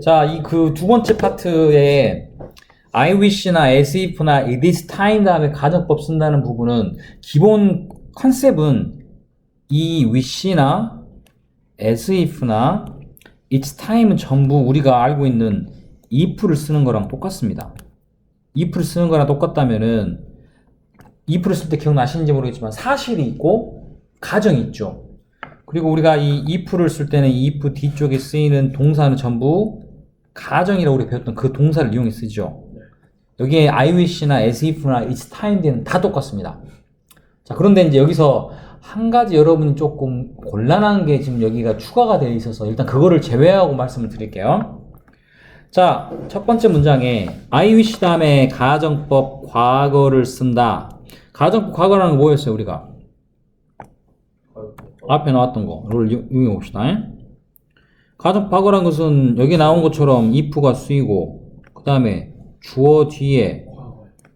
자, 이 그 두 번째 파트에 I wish나 as if나 it is time 다음에 가정법 쓴다는 부분은 기본 컨셉은 이 wish나 as if나 it's time은 전부 우리가 알고 있는 if를 쓰는 거랑 똑같습니다. if를 쓰는 거랑 똑같다면은 if를 쓸 때 기억나시는지 모르겠지만 사실이 있고 가정이 있죠. 그리고 우리가 이 if를 쓸 때는 이 if 뒤쪽에 쓰이는 동사는 전부 가정이라고 우리가 배웠던 그 동사를 이용해 쓰죠. 여기에 I wish나 as if나 it's time 뒤에는 다 똑같습니다. 자, 그런데 이제 여기서 한 가지 여러분이 조금 곤란한 게 지금 여기가 추가가 되어 있어서 일단 그거를 제외하고 말씀을 드릴게요. 자, 첫 번째 문장에 I wish 다음에 가정법 과거를 쓴다. 가정법 과거라는 거 뭐였어요, 우리가? 앞에 나왔던 거. 이걸 이용해 봅시다. 가정법 과거라는 것은 여기 나온 것처럼 if가 쓰이고, 그 다음에 주어 뒤에,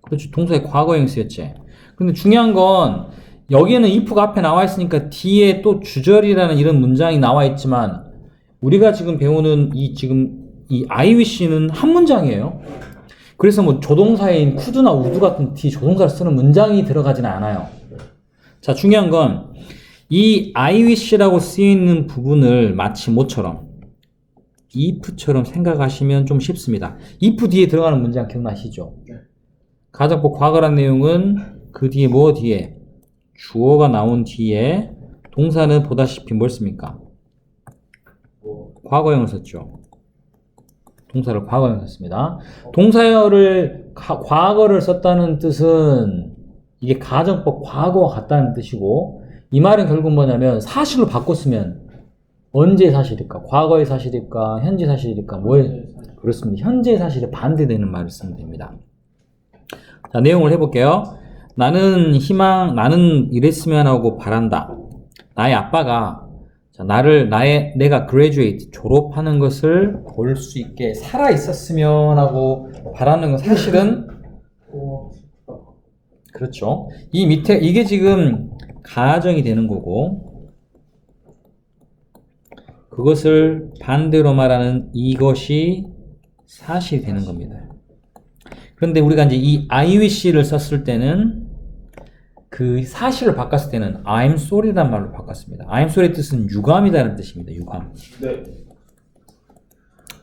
그렇지, 동사의 과거형 쓰였지. 근데 중요한 건, 여기에는 if가 앞에 나와 있으니까 뒤에 또 주절이라는 이런 문장이 나와 있지만, 우리가 지금 배우는 이 I wish는 한 문장이에요. 그래서 뭐 조동사인 could나 would 같은 뒤 조동사를 쓰는 문장이 들어가지는 않아요. 자, 중요한 건 이 I wish라고 쓰여있는 부분을 마치 뭐처럼 if처럼 생각하시면 좀 쉽습니다. if 뒤에 들어가는 문장 기억나시죠? 가정법 과거란 내용은 그 뒤에 뭐 뒤에 주어가 나온 뒤에 동사는 보다시피 뭘 씁니까? 과거형을 썼죠. 동사를 과거형 썼습니다. 동사를 과거를 썼다는 뜻은 이게 가정법 과거와 같다는 뜻이고 이 말은 결국 뭐냐면 사실로 바꿨으면 언제의 사실일까? 과거의 사실일까? 현재 사실일까? 뭐의? 그렇습니다. 현재의 사실에 반대되는 말을 쓰면 됩니다. 자, 내용을 해볼게요. 나는 이랬으면 하고 바란다. 나의 아빠가 내가 graduate, 졸업하는 것을 볼 수 있게 살아 있었으면 하고 바라는 건 사실은 그렇죠. 이 밑에 이게 지금 가정이 되는 거고 그것을 반대로 말하는 이것이 사실이 되는 겁니다. 그런데 우리가 이제 이 I wish를 썼을 때는 그 사실을 바꿨을 때는 I'm sorry라는 말로 바꿨습니다. I'm sorry의 뜻은 유감이라는 뜻입니다. 유감. 네.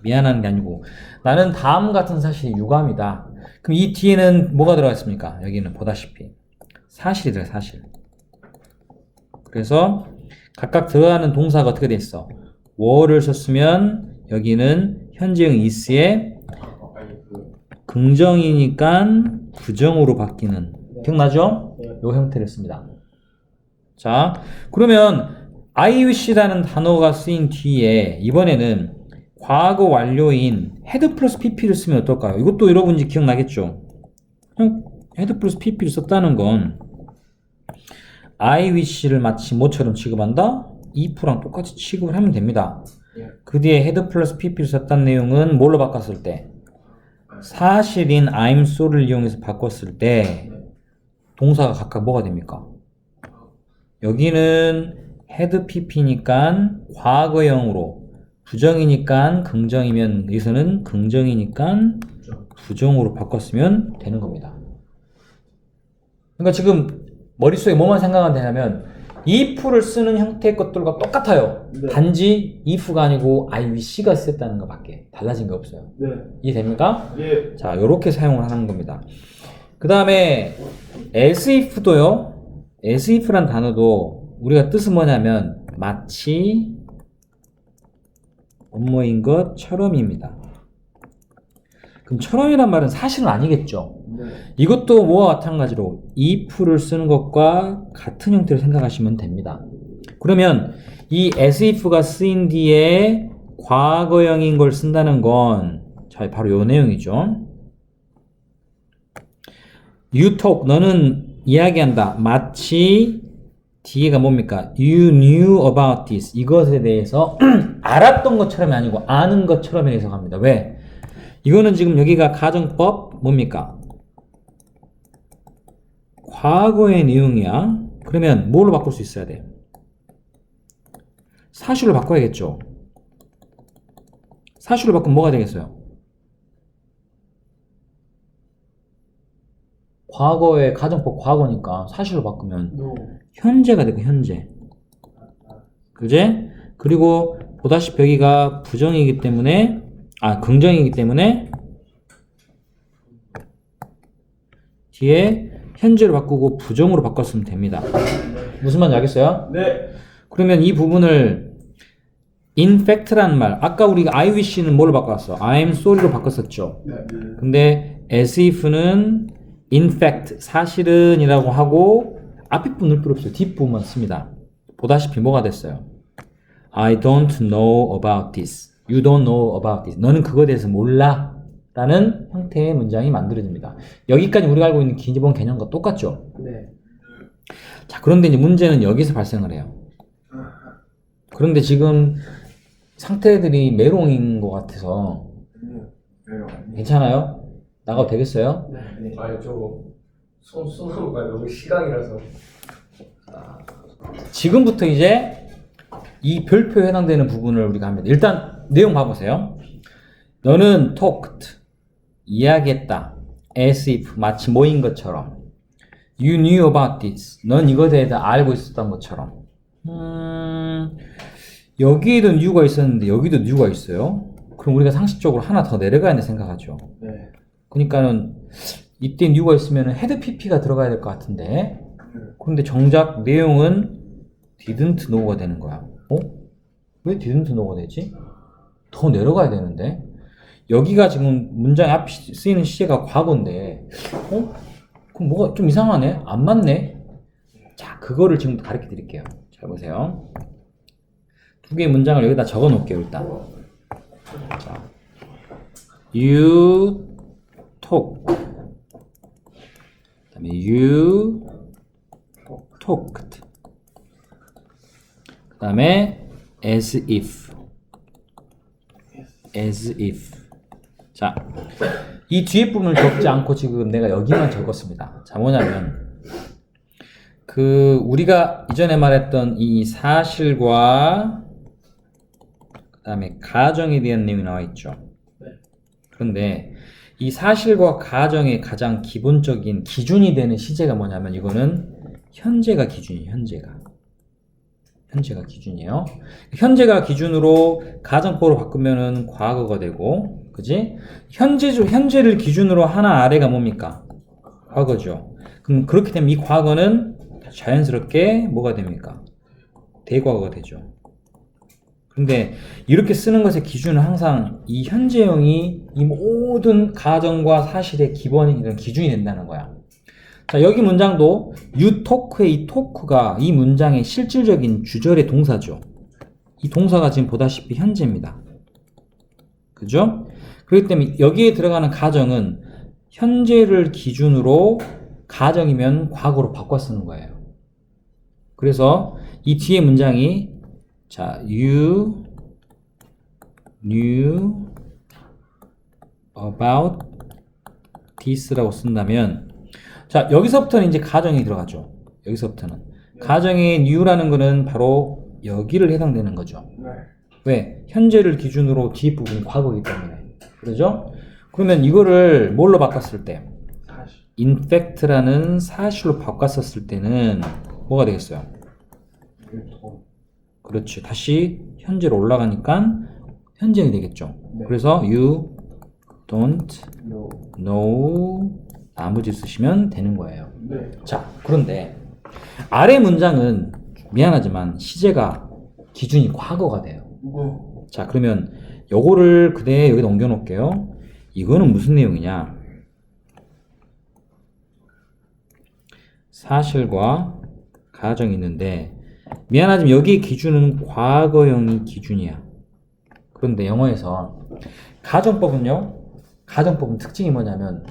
미안한 게 아니고 나는 다음 같은 사실이 유감이다. 그럼 이 뒤에는 뭐가 들어가 있습니까? 여기는 보다시피 사실이 들어가요. 사실. 그래서 각각 들어가는 동사가 어떻게 돼 있어? were를 썼으면 여기는 현재형 is에 긍정이니까 부정으로 바뀌는 기억나죠? 요 형태를 씁니다. 자, 그러면 I wish라는 단어가 쓰인 뒤에 이번에는 과거 완료인 had 플러스 pp를 쓰면 어떨까요? 이것도 여러분이 기억나겠죠? had 플러스 pp를 썼다는 건 I wish를 마치 뭐처럼 취급한다? if랑 똑같이 취급을 하면 됩니다. 그 뒤에 had 플러스 pp를 썼다는 내용은 뭘로 바꿨을 때? 사실인 I'm sorry를 이용해서 바꿨을 때 동사가 각각 뭐가 됩니까? 여기는 had pp니까 과거형으로 부정이니까 긍정이면 여기서는 긍정이니까 부정으로 바꿨으면 되는 겁니다. 그러니까 지금 머릿속에 뭐만 생각하면 되냐면 if를 쓰는 형태의 것들과 똑같아요. 네. 단지 if가 아니고 I wish가 쓰였다는 것밖에 달라진 게 없어요. 네. 이해됩니까? 네. 자, 요렇게 사용을 하는 겁니다. 그 다음에 as if도요. as if란 단어도 우리가 뜻은 뭐냐면 마치 뭐뭐인 것처럼입니다. 그럼 처럼이란 말은 사실은 아니겠죠. 네. 이것도 뭐와 마찬가지로 if를 쓰는 것과 같은 형태로 생각하시면 됩니다. 그러면 이 as if가 쓰인 뒤에 과거형인 걸 쓴다는 건 자, 바로 요 내용이죠. You talk, 너는 이야기한다. 마치 뒤에가 뭡니까? You knew about this. 이것에 대해서 알았던 것처럼이 아니고 아는 것처럼 해석합니다. 왜? 이거는 지금 여기가 가정법 뭡니까? 과거의 내용이야. 그러면 뭘로 바꿀 수 있어야 돼? 사실로 바꿔야겠죠. 사실로 바꾸면 뭐가 되겠어요? 과거의 가정법 과거니까 사실로 바꾸면 현재가 되고 현재. 그제? 그리고 보다시피 여기가 부정이기 때문에 긍정이기 때문에 뒤에 현재로 바꾸고 부정으로 바꿨으면 됩니다. 무슨 말인지 알겠어요? 네. 그러면 이 부분을 in fact라는 말, 아까 우리가 I wish는 뭘로 바꿨어? I'm sorry로 바꿨었죠. 네. 근데 as if는 in fact, 사실은 이라고 하고 앞에 부분 넣을 필요 없어요. 뒷부분만 씁니다. 보다시피 뭐가 됐어요? I don't know about this. You don't know about this. 너는 그거에 대해서 몰라. 라는 형태의 문장이 만들어집니다. 여기까지 우리가 알고 있는 기본 개념과 똑같죠? 네. 자, 그런데 이제 문제는 여기서 발생을 해요. 그런데 지금 상태들이 메롱인 것 같아서 괜찮아요? 나가도 되겠어요? 네. 아니 소나무가 너무 시강이라서. 지금부터 이제 이 별표에 해당되는 부분을 우리가 합니다. 일단 내용 봐보세요. 너는 talked, 이야기했다. as if, 마치 뭐인 것처럼. You knew about this. 넌 이거에 대해 알고 있었던 것처럼. 여기에도 new가 있었는데 여기도 new가 있어요. 그럼 우리가 상식적으로 하나 더 내려가야 된다 생각하죠. 네. 그러니까는 이때 new가 있으면 head pp가 들어가야 될 것 같은데. 그런데 정작 내용은 didn't know가 되는 거야. 왜 didn't know가 되지? 더 내려가야 되는데. 여기가 지금 문장 앞에 쓰이는 시제가 과거인데, 그럼 뭐가 좀 이상하네? 안 맞네? 자, 그거를 지금 가르쳐 드릴게요. 잘 보세요. 두 개의 문장을 여기다 적어 놓을게요, 일단. 자, you talk. 그 다음에 you talked. 그 다음에 as if. as if. 자, 이 뒤에 부분을 적지 않고 지금 내가 여기만 적었습니다. 자, 뭐냐면 우리가 이전에 말했던 이 사실과 그 다음에 가정에 대한 내용이 나와 있죠. 그런데 이 사실과 가정의 가장 기본적인 기준이 되는 시제가 뭐냐면 이거는 현재가 기준이에요. 현재가 기준이에요. 현재가 기준으로 가정법으로 바꾸면은 과거가 되고, 그지? 현재를 기준으로 하나 아래가 뭡니까? 과거죠. 그럼 그렇게 되면 이 과거는 자연스럽게 뭐가 됩니까? 대과거가 되죠. 근데 이렇게 쓰는 것의 기준은 항상 이 현재형이 이 모든 가정과 사실의 기본이든 기준이 된다는 거야. 자, 여기 문장도 you talk의 이 talk가 이 문장의 실질적인 주절의 동사죠. 이 동사가 지금 보다시피 현재입니다. 그죠? 그렇기 때문에 여기에 들어가는 가정은 현재를 기준으로 가정이면 과거로 바꿔 쓰는 거예요. 그래서 이 뒤에 문장이 자, you knew about this라고 쓴다면 자, 여기서부터는 이제 가정이 들어가죠. 여기서부터는. 가정의 new라는 거는 바로 여기를 해당되는 거죠. 왜? 현재를 기준으로 뒤에 부분이 과거이기 때문에. 그러죠? 그러면 이거를 뭘로 바꿨을 때? in fact라는 사실로 바꿨었을 때는 뭐가 되겠어요? 그렇지. 다시 현재로 올라가니까 현재가 되겠죠. 그래서 you don't know 나머지 쓰시면 되는 거예요. 자, 그런데 아래 문장은 미안하지만 시제가 기준이 과거가 돼요. 자, 그러면 요거를 그대로 여기다 옮겨 놓을게요. 이거는 무슨 내용이냐? 사실과 가정이 있는데 미안하지만 여기 기준은 과거형이 기준이야. 그런데 영어에서 가정법은 특징이 뭐냐면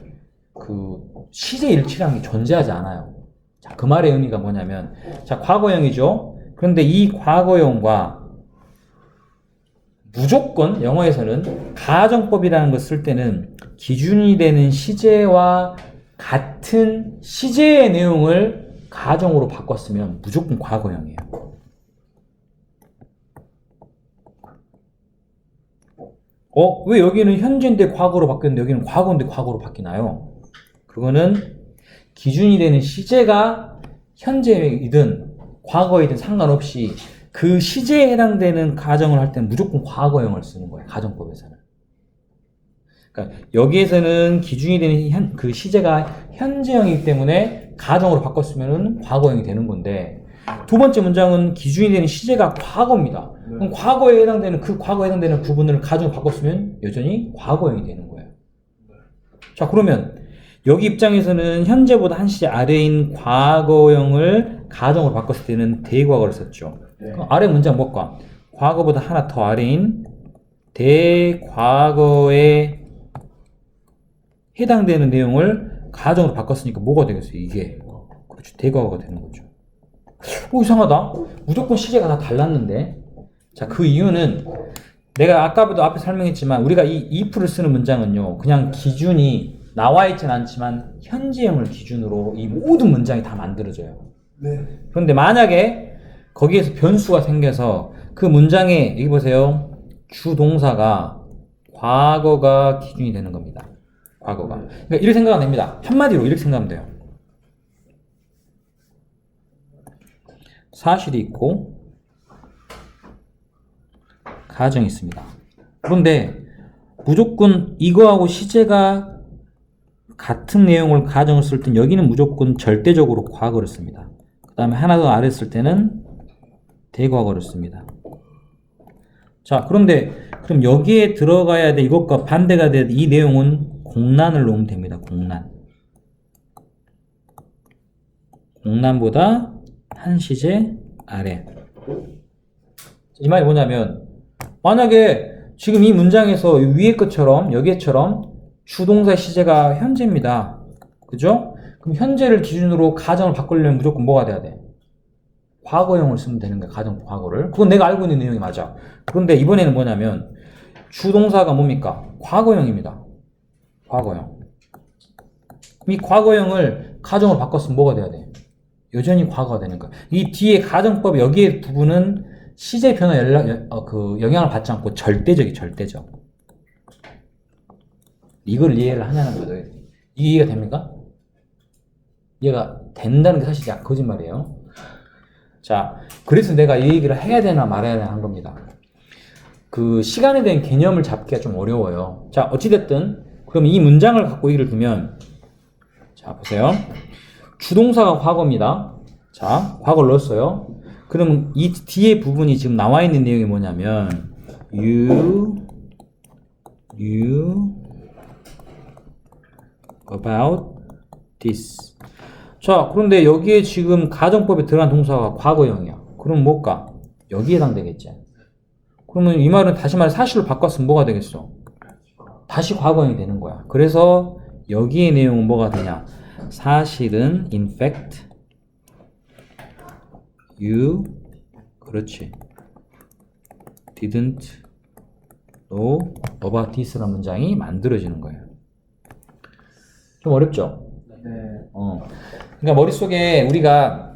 시제 일치라는 게 존재하지 않아요. 자, 그 말의 의미가 뭐냐면 자, 과거형이죠. 그런데 이 과거형과 무조건 영어에서는 가정법이라는 걸 쓸 때는 기준이 되는 시제와 같은 시제의 내용을 가정으로 바꿨으면 무조건 과거형이에요. 왜 여기는 현재인데 과거로 바뀌었는데 여기는 과거인데 과거로 바뀌나요? 그거는 기준이 되는 시제가 현재이든 과거이든 상관없이 그 시제에 해당되는 가정을 할 때는 무조건 과거형을 쓰는 거예요. 가정법에서는. 그러니까 여기에서는 기준이 되는 그 시제가 현재형이기 때문에 가정으로 바꿨으면 과거형이 되는 건데 두 번째 문장은 기준이 되는 시제가 과거입니다. 그럼 과거에 해당되는 부분을 가정으로 바꿨으면 여전히 과거형이 되는 거예요. 자, 그러면 여기 입장에서는 현재보다 한 시제 아래인 과거형을 가정으로 바꿨을 때는 대과거를 썼죠. 그럼 아래 문장 뭘까? 과거보다 하나 더 아래인 대과거에 해당되는 내용을 가정으로 바꿨으니까 뭐가 되겠어요? 이게. 그렇죠. 대과거가 되는 거죠. 이상하다. 무조건 시제가 다 달랐는데. 자, 그 이유는 내가 아까부터 앞에 설명했지만 우리가 이 if를 쓰는 문장은요. 그냥 기준이 나와 있진 않지만 현재형을 기준으로 이 모든 문장이 다 만들어져요. 네. 그런데 만약에 거기에서 변수가 생겨서 그 문장에 여기 보세요. 주동사가 과거가 기준이 되는 겁니다. 과거가. 그러니까 이렇게 생각하면 됩니다. 한마디로 이렇게 생각하면 돼요. 사실이 있고 가정이 있습니다. 그런데 무조건 이거하고 시제가 같은 내용을 가정을 쓸 땐 여기는 무조건 절대적으로 과거를 씁니다. 그 다음에 하나 더 아래 쓸 때는 대과거를 씁니다. 자, 그런데 그럼 여기에 들어가야 돼 이것과 반대가 돼 이 내용은 공란을 놓으면 됩니다. 공란보다 한 시제 아래. 이 말이 뭐냐면 만약에 지금 이 문장에서 위에 것처럼 여기에처럼 주동사 시제가 현재입니다. 그죠? 그럼 현재를 기준으로 가정을 바꾸려면 무조건 뭐가 돼야 돼? 과거형을 쓰면 되는 거야. 가정 과거를. 그건 내가 알고 있는 내용이 맞아. 그런데 이번에는 뭐냐면 주동사가 뭡니까? 과거형입니다. 과거형. 이 과거형을 가정으로 바꿨으면 뭐가 돼야 돼? 여전히 과거가 되는 거야. 이 뒤에 가정법 여기에 부분은 시제 변화 영향을 받지 않고 절대적. 이걸 이해를 하냐는 거죠. 이게 이해가 됩니까? 이해가 된다는 게 사실 거짓말이에요. 자, 그래서 내가 이 얘기를 해야 되나 말아야 되나 한 겁니다. 그 시간에 대한 개념을 잡기가 좀 어려워요. 자, 어찌됐든 그럼 이 문장을 갖고 얘기를 두면 자, 보세요. 주동사가 과거입니다. 자, 과거를 넣었어요. 그러면 이 뒤에 부분이 지금 나와 있는 내용이 뭐냐면 you about this. 자, 그런데 여기에 지금 가정법에 들어간 동사가 과거형이야. 그럼 뭘까? 여기에 해당되겠지. 그러면 이 말은 다시 말해 사실로 바꿨으면 뭐가 되겠어? 다시 과거형이 되는 거야. 그래서 여기의 내용은 뭐가 되냐? 사실은 in fact you 그렇지 didn't know about this라는 문장이 만들어지는 거예요. 좀 어렵죠? 네. 그러니까 머릿속에 우리가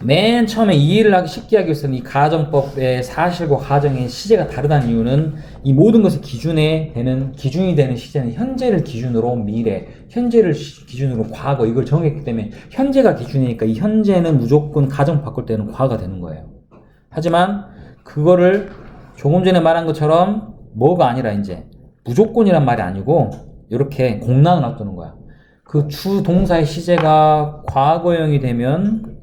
맨 처음에 이해를 하기 쉽게 하기 위해서는 이 가정법의 사실과 가정의 시제가 다르다는 이유는 이 모든 것의 기준이 되는 시제는 현재를 기준으로 미래, 현재를 기준으로 과거 이걸 정했기 때문에 현재가 기준이니까 이 현재는 무조건 가정 바꿀 때는 과거가 되는 거예요. 하지만 그거를 조금 전에 말한 것처럼 뭐가 아니라 이제 무조건이란 말이 아니고 이렇게 공란을 놔두는 거야. 그 주 동사의 시제가 과거형이 되면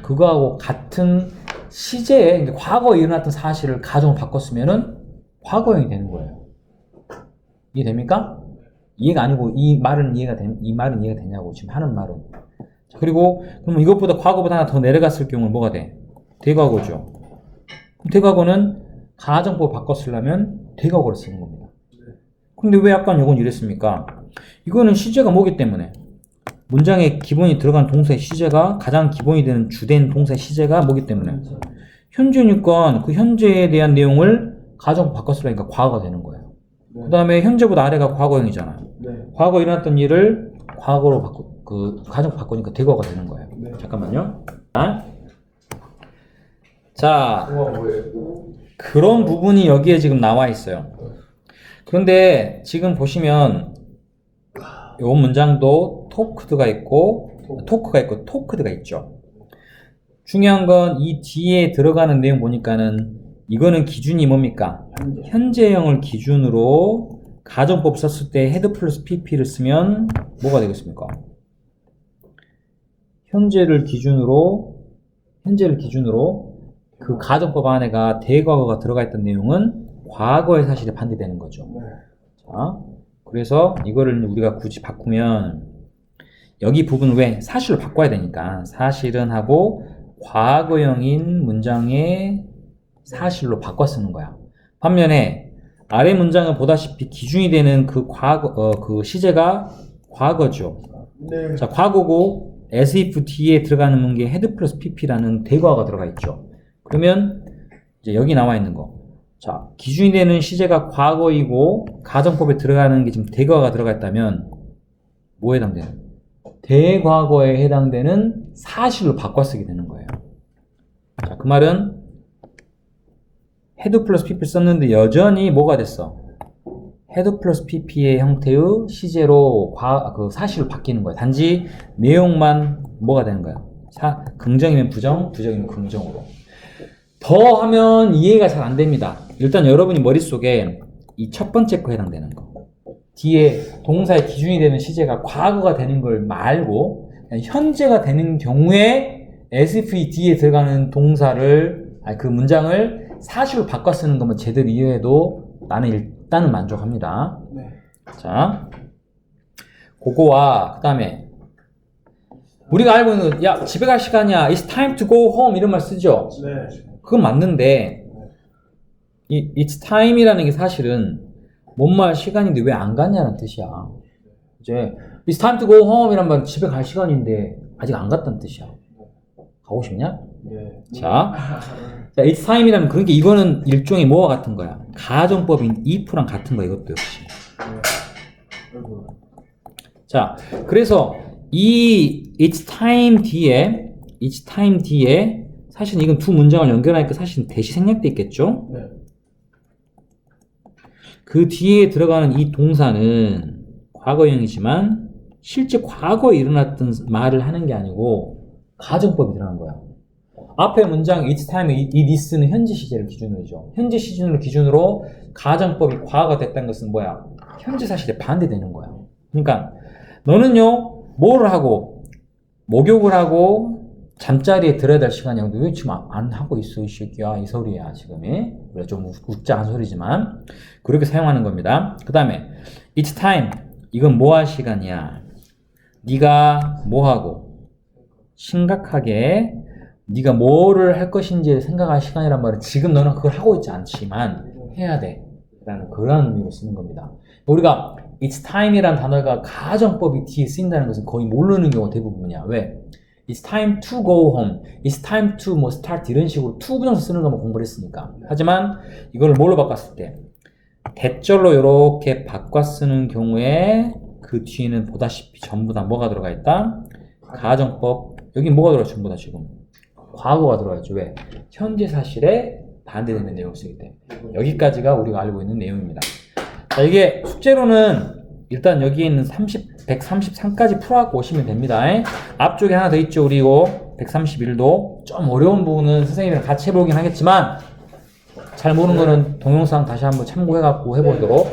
그거하고 같은 시제에 과거에 일어났던 사실을 가정을 바꿨으면은 과거형이 되는 거예요. 이해됩니까? 이해가 아니고 이 말은 이해가 되냐고 지금 하는 말은. 자, 그리고 그러면 이것보다 과거보다 하나 더 내려갔을 경우는 뭐가 돼? 대과거죠. 그럼 대과거는 가정법을 바꿨으려면 대과거를 쓰는 겁니다. 근데 왜 약간 요건 이랬습니까? 이거는 시제가 뭐기 때문에 문장에 기본이 들어간 동사의 시제가 가장 기본이 되는 주된 동사의 시제가 뭐기 때문에 현재니까 그 현재에 대한 내용을 가정 바꿨으니까 과거가 되는 거예요. 그 다음에 현재보다 아래가 과거형이잖아. 과거 일어났던 일을 과거로 가정 바꾸니까 대과가 되는 거예요. 잠깐만요. 자, 뭐예요? 그런 부분이 여기에 지금 나와 있어요. 그런데 지금 보시면 요 문장도 토크가 있고 토크드가 있죠. 중요한 건 이 뒤에 들어가는 내용 보니까는 이거는 기준이 뭡니까? 현재형을 기준으로 가정법 썼을 때 헤드 플러스 pp를 쓰면 뭐가 되겠습니까? 현재를 기준으로 그 가정법 안에가 대과거가 들어가 있던 내용은 과거의 사실에 반대되는 거죠. 자, 그래서 이거를 우리가 굳이 바꾸면 여기 부분은 왜? 사실로 바꿔야 되니까 사실은 하고 과거형인 문장의 사실로 바꿔 쓰는 거야. 반면에 아래 문장은 보다시피 기준이 되는 그 그 시제가 과거죠. 네. 자, 과거고 as if 뒤에 들어가는 게 head 플러스 pp라는 대과가 들어가 있죠. 그러면 이제 여기 나와 있는 거. 자, 기준이 되는 시제가 과거이고 가정법에 들어가는 게 지금 대과가 들어가 있다면 뭐에 해당되는? 대과거에 해당되는 사실로 바꿔 쓰게 되는 거예요. 자, 그 말은 head 플러스 pp 썼는데 여전히 뭐가 됐어? head 플러스 pp의 형태의 시제로 그 사실로 바뀌는 거야. 단지 내용만 뭐가 되는 거야? 긍정이면 부정, 부정이면 긍정으로. 더 하면 이해가 잘 안 됩니다. 일단 여러분이 머릿속에 이 첫 번째 거 해당되는 거. 뒤에 동사의 기준이 되는 시제가 과거가 되는 걸 말고 그냥 현재가 되는 경우에 as if 뒤에 들어가는 동사를 그 문장을 사실로 바꿔 쓰는 것만 제대로 이해해도 나는 일단은 만족합니다. 네. 자, 그거와 그 다음에 우리가 알고 있는 야 집에 갈 시간이야 it's time to go home 이런 말 쓰죠. 네. 그건 맞는데 이 it's time이라는 게 사실은 뭔 말 시간인데 왜 안 갔냐는 뜻이야. 이제 it's time to go home 이란 말은 집에 갈 시간인데 아직 안 갔다는 뜻이야. 가고 싶냐? 네. 자, it's time이라면 그러니까 이거는 일종의 뭐와 같은 거야? 가정법인 if랑 같은 거야. 이것도 역시. 자, 그래서 이 it's time 뒤에 사실 이건 두 문장을 연결하니까 사실 대시 생략돼 있겠죠? 네. 그 뒤에 들어가는 이 동사는 과거형이지만 실제 과거에 일어났던 말을 하는 게 아니고 가정법이 들어간 거야. 앞에 문장 it's time, 이 this는 현재 시제를 기준으로죠. 현재 시제를 기준으로 가정법이 과거가 됐다는 것은 뭐야? 현재 사실에 반대되는 거야. 그러니까 너는요 뭐를 하고 목욕을 하고 잠자리에 들어야 될 시간이야. 근데 왜 지금 안 하고 있어 이 새끼야? 이 소리야 지금이. 그래 좀 웃자한 소리지만 그렇게 사용하는 겁니다. 그 다음에 it's time 이건 뭐 할 시간이야? 네가 뭐 하고 심각하게 네가 뭐를 할 것인지 생각할 시간이란 말은 지금 너는 그걸 하고 있지 않지만 해야 돼 라는 그런 의미로 쓰는 겁니다. 우리가 it's time이라는 단어가 가정법이 뒤에 쓰인다는 것은 거의 모르는 경우가 대부분이야. 왜? It's time to go home. It's time to 뭐 start 이런 식으로 to 부정사 쓰는 것만 공부를 했으니까. 하지만 이걸 뭘로 바꿨을 때 대절로 이렇게 바꿔 쓰는 경우에 그 뒤에는 보다시피 전부 다 뭐가 들어가 있다? 가정법. 여기 뭐가 들어가 전부 다 지금? 과거가 들어가 있죠. 왜? 현재 사실에 반대되는 내용을 쓰기 때문에. 여기까지가 우리가 알고 있는 내용입니다. 자, 이게 숙제로는 일단 여기에 있는 133까지 풀어갖고 오시면 됩니다. 앞쪽에 하나 더 있죠. 그리고 131도 좀 어려운 부분은 선생님이랑 같이 해보긴 하겠지만 잘 모르는 거는 동영상 다시 한번 참고해갖고 해보도록